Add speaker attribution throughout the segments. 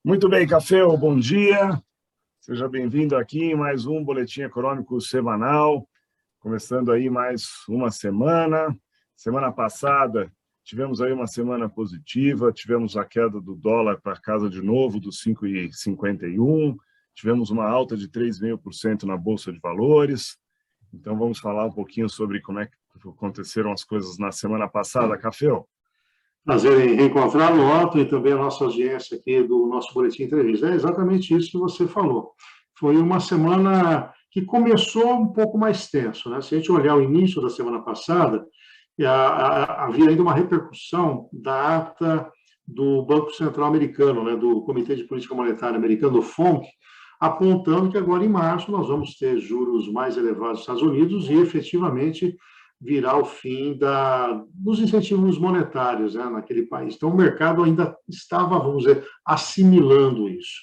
Speaker 1: Muito bem, Café, bom dia. Seja bem-vindo aqui em mais um Boletim Econômico Semanal, começando aí mais uma semana. Semana passada tivemos aí uma semana positiva, tivemos a queda do dólar para casa de novo dos 5,51, tivemos uma alta de 3,5% na Bolsa de Valores. Então vamos falar um pouquinho sobre como é que aconteceram as coisas na semana passada, Café.
Speaker 2: Prazer em reencontrá-lo, Otto, e também a nossa audiência aqui do nosso Boletim Entrevista. É exatamente isso que você falou. Foi uma semana que começou um pouco mais tenso, né? Se a gente olhar o início da semana passada, havia ainda uma repercussão da ata do Banco Central americano, né, do Comitê de Política Monetária americano, do FOMC, apontando que agora em março nós vamos ter juros mais elevados nos Estados Unidos e efetivamente virá o fim dos incentivos monetários, né, naquele país. Então, o mercado ainda estava, vamos dizer, assimilando isso.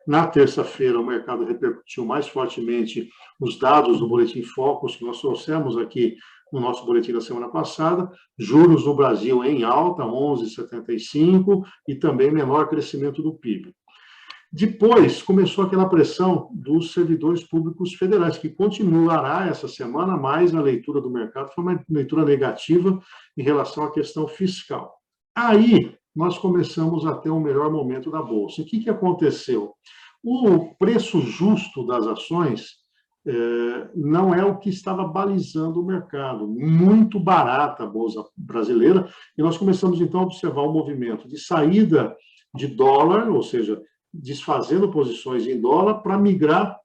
Speaker 2: Na terça-feira, o mercado repercutiu mais fortemente os dados do Boletim Focus, que nós trouxemos aqui no nosso boletim da semana passada, juros no Brasil em alta, 11,75, e também menor crescimento do PIB. Depois, começou aquela pressão dos servidores públicos federais, que continuará essa semana, mais a leitura do mercado foi uma leitura negativa em relação à questão fiscal. Aí, nós começamos a ter um melhor momento da Bolsa. O que aconteceu? O preço justo das ações não é o que estava balizando o mercado. Muito barata a Bolsa brasileira, e nós começamos, então, a observar um movimento de saída de dólar, ou seja, desfazendo posições em dólar para migrar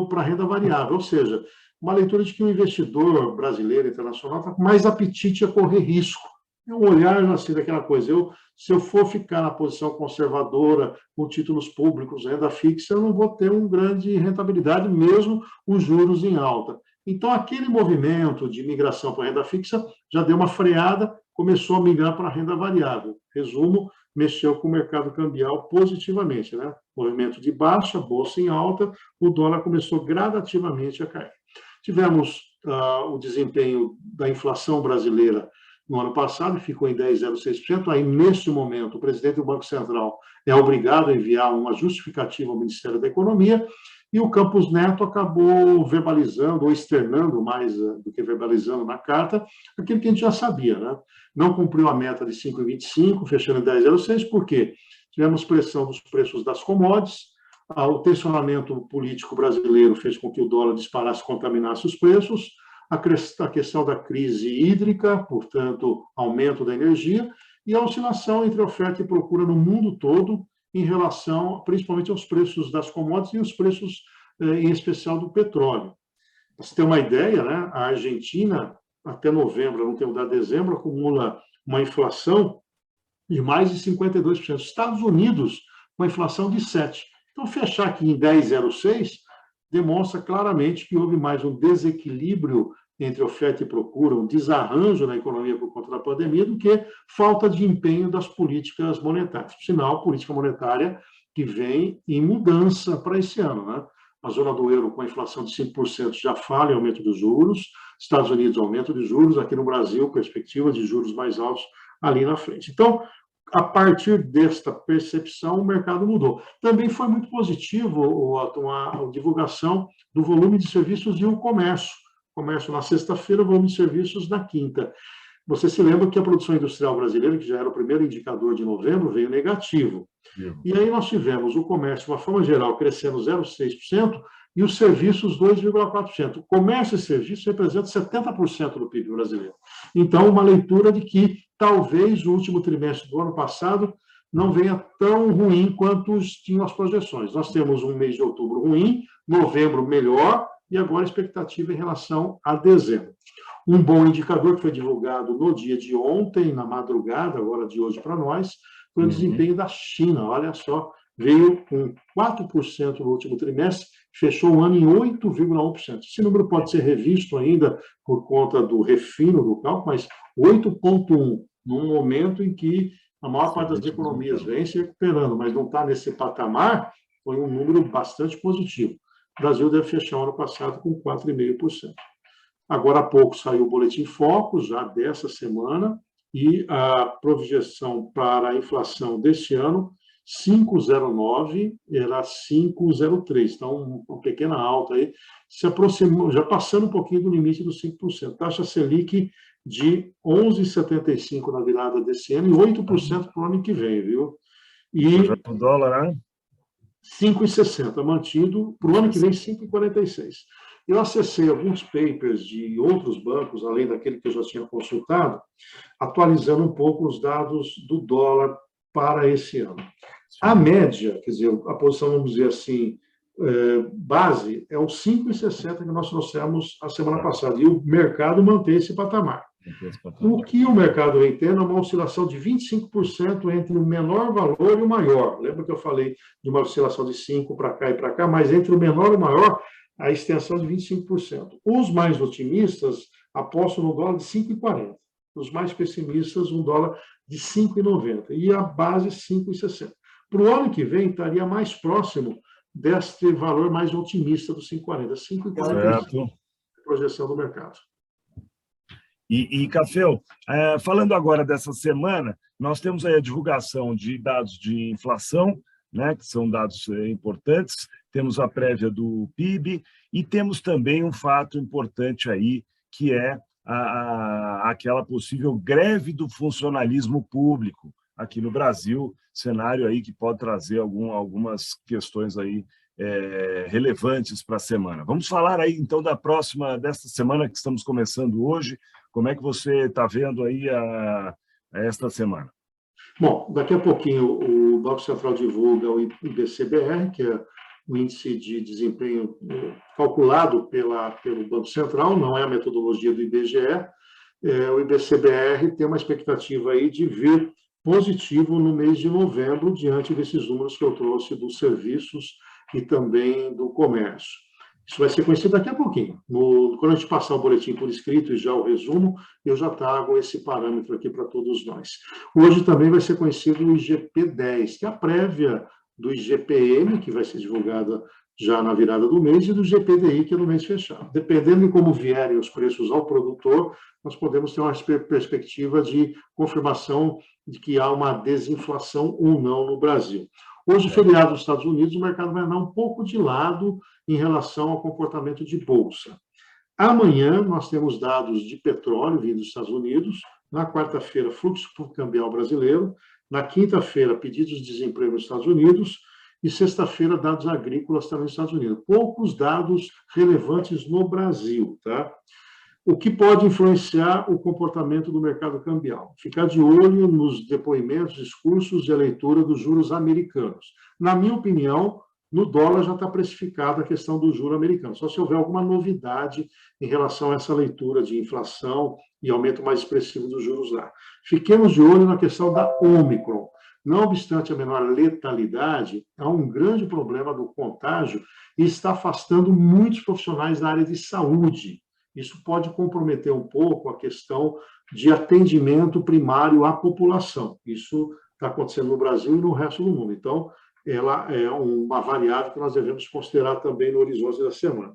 Speaker 2: para a renda variável, ou seja, uma leitura de que o investidor brasileiro e internacional está com mais apetite a correr risco. É um olhar assim daquela coisa, se eu for ficar na posição conservadora, com títulos públicos, renda fixa, eu não vou ter uma grande rentabilidade, mesmo os juros em alta. Então, aquele movimento de migração para a renda fixa já deu uma freada, começou a migrar para a renda variável. Resumo, mexeu com o mercado cambial positivamente, né? Movimento de baixa, bolsa em alta, o dólar começou gradativamente a cair. Tivemos o desempenho da inflação brasileira no ano passado, ficou em 10,06%. Aí, neste momento, o presidente do Banco Central é obrigado a enviar uma justificativa ao Ministério da Economia, e o Campos Neto acabou verbalizando, ou externando mais do que verbalizando na carta, aquilo que a gente já sabia, né? Não cumpriu a meta de 5,25, fechando em 10,06, por quê? Tivemos pressão dos preços das commodities, o tensionamento político brasileiro fez com que o dólar disparasse e contaminasse os preços, a questão da crise hídrica, portanto, aumento da energia, e a oscilação entre oferta e procura no mundo todo, em relação, principalmente, aos preços das commodities e os preços, em especial, do petróleo. Para você ter uma ideia, né, a Argentina, até novembro, não tenho dado dezembro, acumula uma inflação de mais de 52%. Estados Unidos, uma inflação de 7%. Então, fechar aqui em 10,06 demonstra claramente que houve mais um desequilíbrio entre oferta e procura, um desarranjo na economia por conta da pandemia, do que falta de empenho das políticas monetárias. Por sinal, política monetária que vem em mudança para esse ano, né? A zona do euro, com a inflação de 5%, já fala em aumento dos juros, Estados Unidos, aumento de juros, aqui no Brasil, perspectiva de juros mais altos ali na frente. Então, a partir desta percepção, o mercado mudou. Também foi muito positivo a divulgação do volume de serviços e o comércio. Comércio na sexta-feira, volume de serviços na quinta. Você se lembra que a produção industrial brasileira, que já era o primeiro indicador de novembro, veio negativo. E aí nós tivemos o comércio, de uma forma geral, crescendo 0,6%, e os serviços 2,4%. O comércio e serviços representam 70% do PIB brasileiro. Então, uma leitura de que talvez o último trimestre do ano passado não venha tão ruim quanto tinham as projeções. Nós temos um mês de outubro ruim, novembro melhor, e agora a expectativa em relação a dezembro. Um bom indicador que foi divulgado no dia de ontem, na madrugada, agora de hoje para nós, foi o desempenho da China. Olha só, veio com 4% no último trimestre, fechou o ano em 8,1%. Esse número pode ser revisto ainda por conta do refino do cálculo, mas 8,1%, num momento em que a maior parte das economias vem se recuperando, mas não está nesse patamar, foi um número bastante positivo. O Brasil deve fechar o ano passado com 4,5%. Agora há pouco saiu o Boletim Focus, já dessa semana, e a projeção para a inflação deste ano 5,09 era 5,03, então uma pequena alta aí, se aproximou, já passando um pouquinho do limite dos 5%. Taxa Selic de 11,75 na virada desse ano e 8% para o ano que vem, viu? E
Speaker 1: o dólar, né?
Speaker 2: 5,60, mantido, para o ano que vem 5,46. Eu acessei alguns papers de outros bancos, além daquele que eu já tinha consultado, atualizando um pouco os dados do dólar para esse ano. A média, quer dizer, a posição, vamos dizer assim, base, é o 5,60 que nós trouxemos a semana passada, e o mercado mantém esse patamar. O que o mercado vem tendo é uma oscilação de 25% entre o menor valor e o maior. Lembra que eu falei de uma oscilação de 5 para cá e para cá, mas entre o menor e o maior, a extensão de 25%. Os mais otimistas apostam no dólar de 5,40. Os mais pessimistas, um dólar de 5,90. E a base, 5,60. Para o ano que vem, estaria mais próximo deste valor mais otimista do 5,40. 5,45, projeção do mercado.
Speaker 1: Caféu, falando agora dessa semana, nós temos aí a divulgação de dados de inflação, né, que são dados importantes, temos a prévia do PIB e temos também um fato importante aí, que é aquela possível greve do funcionalismo público aqui no Brasil, cenário aí que pode trazer algumas questões aí relevantes para a semana. Vamos falar aí então desta semana que estamos começando hoje. Como é que você está vendo aí esta semana?
Speaker 2: Bom, daqui a pouquinho o Banco Central divulga o IBCBR, que é o índice de desempenho calculado pelo Banco Central, não é a metodologia do IBGE. O IBCBR tem uma expectativa aí de vir positivo no mês de novembro, diante desses números que eu trouxe dos serviços e também do comércio. Isso vai ser conhecido daqui a pouquinho. Quando a gente passar o boletim por escrito e já o resumo, eu já trago esse parâmetro aqui para todos nós. Hoje também vai ser conhecido o IGP-10, que é a prévia do IGPM, que vai ser divulgada já na virada do mês, e do GPDI, que é no mês fechado. Dependendo de como vierem os preços ao produtor, nós podemos ter uma perspectiva de confirmação de que há uma desinflação ou não no Brasil. Hoje, feriado nos Estados Unidos, o mercado vai andar um pouco de lado em relação ao comportamento de bolsa. Amanhã, nós temos dados de petróleo vindo dos Estados Unidos. Na quarta-feira, fluxo cambial brasileiro. Na quinta-feira, pedidos de desemprego nos Estados Unidos. E sexta-feira, dados agrícolas também nos Estados Unidos. Poucos dados relevantes no Brasil, tá? O que pode influenciar o comportamento do mercado cambial? Ficar de olho nos depoimentos, discursos e a leitura dos juros americanos. Na minha opinião, no dólar já está precificada a questão do juro americano, só se houver alguma novidade em relação a essa leitura de inflação e aumento mais expressivo dos juros lá. Fiquemos de olho na questão da Ômicron. Não obstante a menor letalidade, há um grande problema do contágio e está afastando muitos profissionais da área de saúde. Isso pode comprometer um pouco a questão de atendimento primário à população. Isso está acontecendo no Brasil e no resto do mundo. Então, ela é uma variável que nós devemos considerar também no horizonte da semana.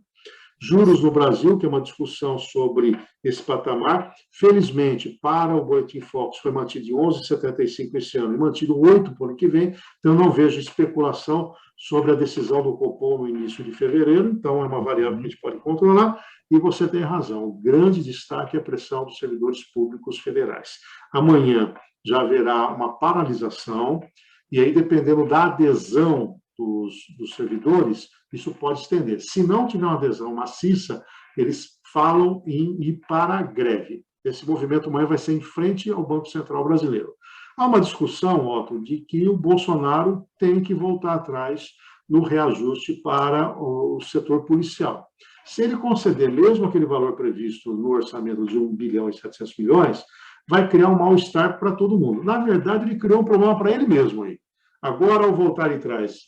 Speaker 2: Juros no Brasil, que é uma discussão sobre esse patamar. Felizmente, para o Boletim Focus, foi mantido em 11,75 esse ano e mantido 8 para o ano que vem. Então, eu não vejo especulação sobre a decisão do Copom no início de fevereiro. Então, é uma variável que a gente pode controlar. E você tem razão, o grande destaque é a pressão dos servidores públicos federais. Amanhã já haverá uma paralisação, e aí, dependendo da adesão dos servidores, isso pode estender. Se não tiver uma adesão maciça, eles falam em ir para a greve. Esse movimento amanhã vai ser em frente ao Banco Central Brasileiro. Há uma discussão, Otto, de que o Bolsonaro tem que voltar atrás no reajuste para o setor policial. Se ele conceder mesmo aquele valor previsto no orçamento de 1 bilhão e 700 milhões, vai criar um mal-estar para todo mundo. Na verdade, ele criou um problema para ele mesmo aí. Agora, ao voltar atrás,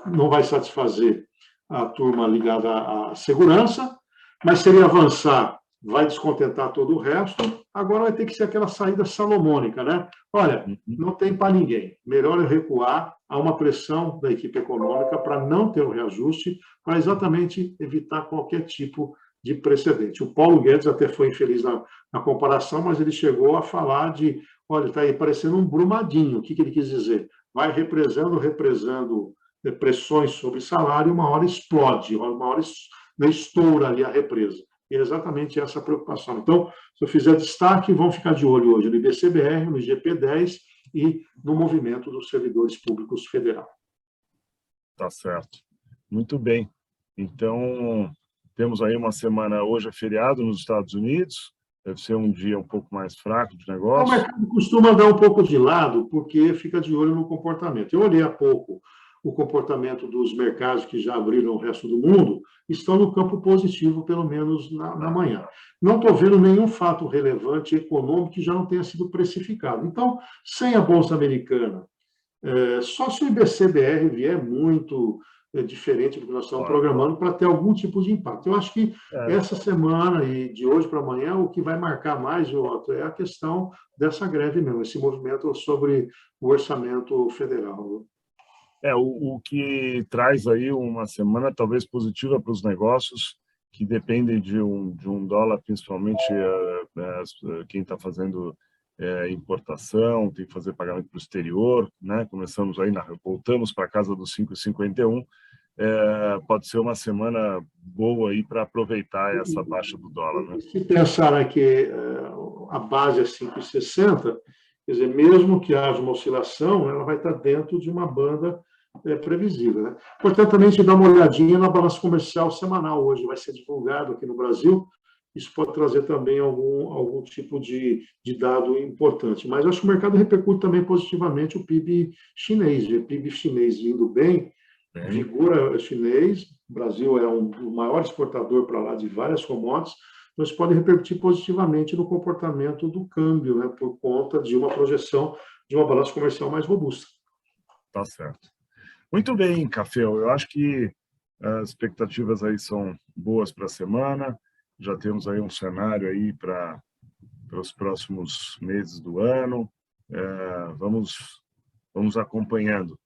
Speaker 2: não vai satisfazer a turma ligada à segurança, mas se ele avançar, vai descontentar todo o resto. Agora vai ter que ser aquela saída salomônica, né? Olha, não tem para ninguém. Melhor é recuar a uma pressão da equipe econômica para não ter o reajuste, para exatamente evitar qualquer tipo de precedente. O Paulo Guedes até foi infeliz na comparação, mas ele chegou a falar de olha, está aí parecendo um brumadinho. O que ele quis dizer? Vai represando pressões sobre salário, uma hora explode, uma hora estoura ali a represa. E é exatamente essa a preocupação. Então, se eu fizer destaque, vão ficar de olho hoje no IBCBR, no IGP-10 e no movimento dos servidores públicos federal.
Speaker 1: Tá certo. Muito bem. Então, temos aí uma semana, hoje é feriado nos Estados Unidos, deve ser um dia um pouco mais fraco de negócio.
Speaker 2: O mercado costuma dar um pouco de lado, porque fica de olho no comportamento. Eu olhei há pouco o comportamento dos mercados que já abriram o resto do mundo, estão no campo positivo, pelo menos na manhã. Não estou vendo nenhum fato relevante econômico que já não tenha sido precificado. Então, sem a Bolsa Americana, só se o IBCBR vier muito diferente do que nós estamos programando para ter algum tipo de impacto. Eu acho que essa semana e de hoje para amanhã, o que vai marcar mais, Otto, é a questão dessa greve mesmo, esse movimento sobre o orçamento federal.
Speaker 1: O que traz aí uma semana talvez positiva para os negócios que dependem de um dólar, principalmente quem está fazendo importação, tem que fazer pagamento para o exterior, né? Voltamos para a casa dos 5,51. Pode ser uma semana boa aí para aproveitar essa baixa do dólar, né?
Speaker 2: Se pensar que a base é 5,60, quer dizer, mesmo que haja uma oscilação, ela vai estar dentro de uma banda previsível, né? Portanto, também te dá uma olhadinha na balança comercial semanal hoje, vai ser divulgado aqui no Brasil. Isso pode trazer também algum tipo de dado importante. Mas acho que o mercado repercute também positivamente o PIB chinês. O PIB chinês vindo bem, vigora chinês. O Brasil é o maior exportador para lá de várias commodities, mas pode repercutir positivamente no comportamento do câmbio, né, por conta de uma projeção de uma balança comercial mais robusta.
Speaker 1: Tá certo. Muito bem, Caféu. Eu acho que as expectativas aí são boas para a semana. Já temos aí um cenário aí para os próximos meses do ano. Vamos acompanhando.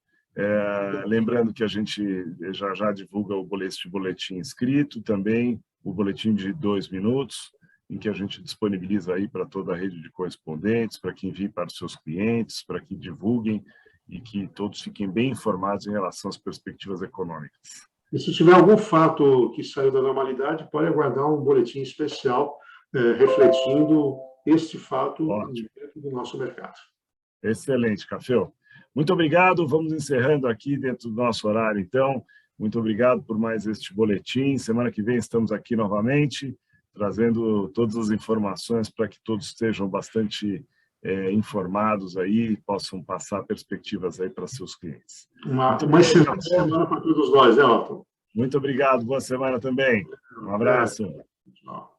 Speaker 1: Lembrando que a gente já divulga o boletim escrito, também o boletim de 2 minutos, em que a gente disponibiliza aí para toda a rede de correspondentes, para que envie para os seus clientes, para que divulguem e que todos fiquem bem informados em relação às perspectivas econômicas.
Speaker 2: E se tiver algum fato que saiu da normalidade, pode aguardar um boletim especial refletindo este fato dentro do nosso mercado.
Speaker 1: Excelente, Caféu. Muito obrigado. Vamos encerrando aqui dentro do nosso horário, então. Muito obrigado por mais este boletim. Semana que vem estamos aqui novamente, trazendo todas as informações para que todos estejam bastante informados aí, possam passar perspectivas aí para seus clientes.
Speaker 2: Uma excelente semana para todos nós, né, Otto?
Speaker 1: Muito obrigado, boa semana também. Um abraço.
Speaker 2: Tchau.